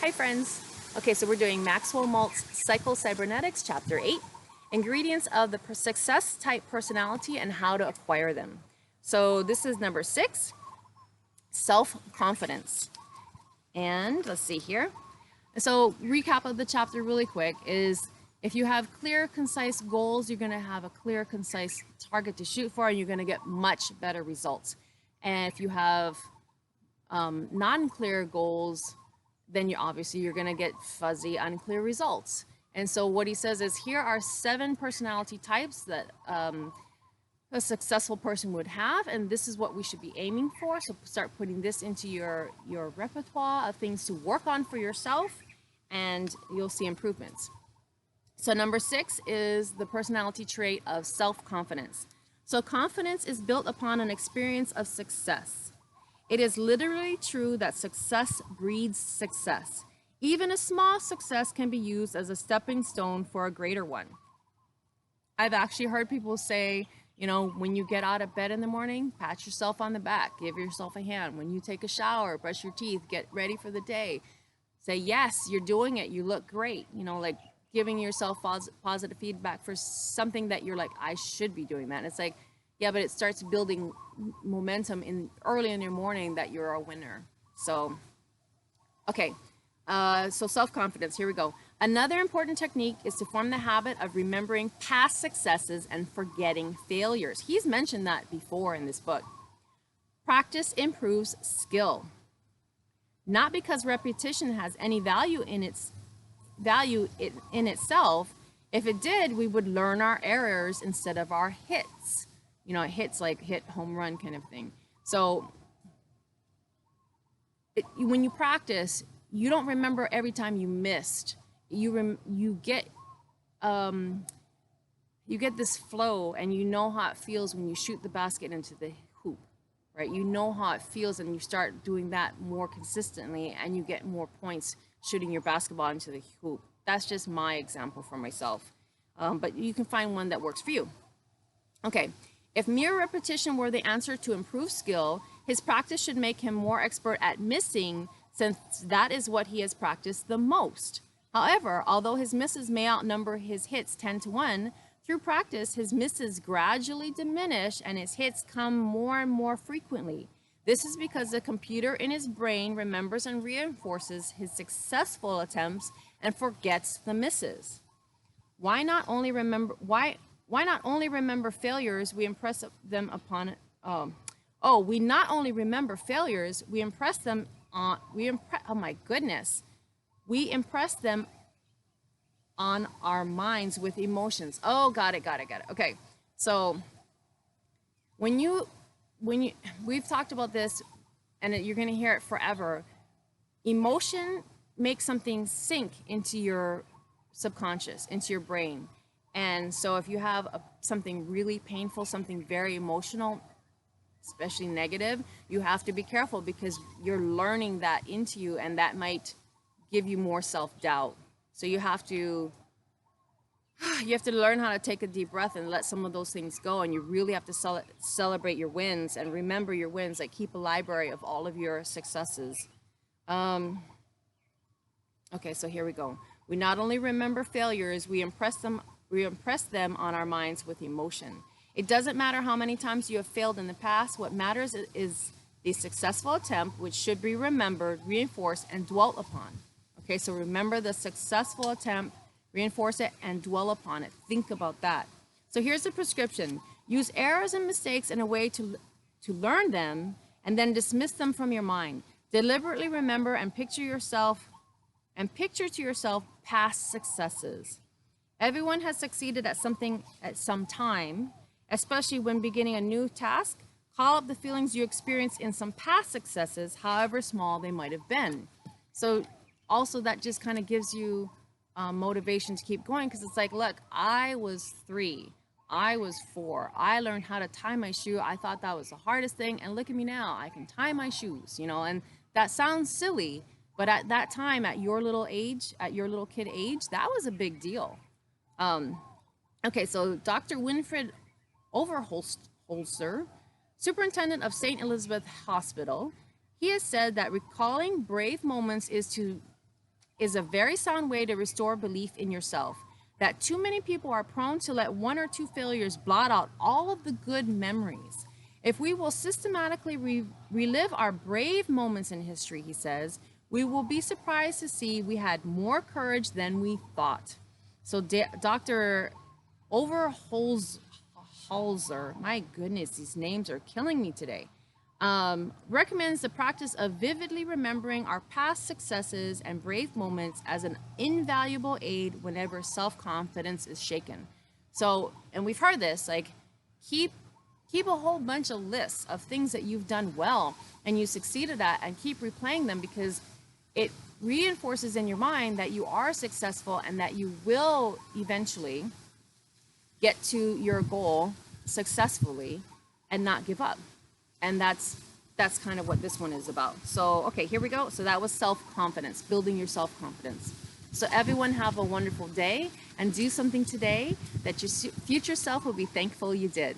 Hi friends! Okay, so we're doing Maxwell Maltz Psycho-Cybernetics, Chapter 8, Ingredients of the Success Type Personality and How to Acquire Them. So this is number 6, Self-Confidence. And let's see here. So recap of the chapter really quick is if you have clear, concise goals, you're going to have a clear, concise target to shoot for, and you're going to get much better results. And if you have non-clear goals, then you're going to get fuzzy, unclear results. And so what he says is here are 7 personality types that a successful person would have, and this is what we should be aiming for. So start putting this into your repertoire of things to work on for yourself, and you'll see improvements. So number 6 is the personality trait of self-confidence. So confidence is built upon an experience of success. It is literally true that success breeds success. Even a small success can be used as a stepping stone for a greater one. I've actually heard people say, you know, when you get out of bed in the morning, pat yourself on the back, give yourself a hand. When you take a shower, brush your teeth, get ready for the day, say, yes, you're doing it, you look great. You know, like giving yourself positive feedback for something that you're like, I should be doing that. And it's like, yeah, but it starts building momentum early in your morning that you're a winner. So, okay. So self-confidence, here we go. Another important technique is to form the habit of remembering past successes and forgetting failures. He's mentioned that before in this book. Practice improves skill. Not because repetition has any value in itself. If it did, we would learn our errors instead of our hits. You know, hits like hit, home run kind of thing. So when you practice, you don't remember every time you missed. You get this flow, and you know how it feels when you shoot the basket into the hoop, right? You know how it feels, and you start doing that more consistently, and you get more points shooting your basketball into the hoop. That's just my example for myself, but you can find one that works for you. Okay. If mere repetition were the answer to improve skill, his practice should make him more expert at missing, since that is what he has practiced the most. However, although his misses may outnumber his hits 10 to 1, through practice, his misses gradually diminish and his hits come more and more frequently. This is because the computer in his brain remembers and reinforces his successful attempts and forgets the misses. Why not only remember failures, we impress them upon we not only remember failures, we impress them on we impress them on our minds with emotions. Oh, got it. Okay. So we've talked about this, and you're going to hear it forever. Emotion makes something sink into your subconscious, into your brain. And so if you have something really painful, something very emotional, especially negative, you have to be careful, because you're learning that into you, and that might give you more self-doubt. So you have to learn how to take a deep breath and let some of those things go, and you really have to celebrate your wins and remember your wins. Like, keep a library of all of your successes. Okay, so here we go. We not only remember failures, we impress them on our minds with emotion. It doesn't matter how many times you have failed in the past. What matters is the successful attempt, which should be remembered, reinforced, and dwelt upon. Okay, so remember the successful attempt, reinforce it, and dwell upon it. Think about that. So here's the prescription. Use errors and mistakes in a way to learn them, and then dismiss them from your mind. Deliberately remember and picture to yourself past successes. Everyone has succeeded at something at some time, especially when beginning a new task. Call up the feelings you experienced in some past successes, however small they might have been. So also that just kind of gives you motivation to keep going, because it's like, look, I was 3, I was 4, I learned how to tie my shoe. I thought that was the hardest thing, and look at me now, I can tie my shoes, you know. And that sounds silly, but at that time, at your little kid age, that was a big deal. Okay, so Dr. Winfred Overholser, superintendent of St. Elizabeth Hospital, he has said that recalling brave moments is to is a very sound way to restore belief in yourself. That too many people are prone to let one or two failures blot out all of the good memories. If we will systematically relive our brave moments in history, he says, we will be surprised to see we had more courage than we thought. So Dr. Overholzer, my goodness, these names are killing me today, recommends the practice of vividly remembering our past successes and brave moments as an invaluable aid whenever self-confidence is shaken. So, and we've heard this, like, keep a whole bunch of lists of things that you've done well and you succeeded at, and keep replaying them, because it reinforces in your mind that you are successful and that you will eventually get to your goal successfully and not give up. And that's kind of what this one is about. So, okay, here we go. So that was self-confidence, building your self-confidence. So everyone have a wonderful day, and do something today that your future self will be thankful you did.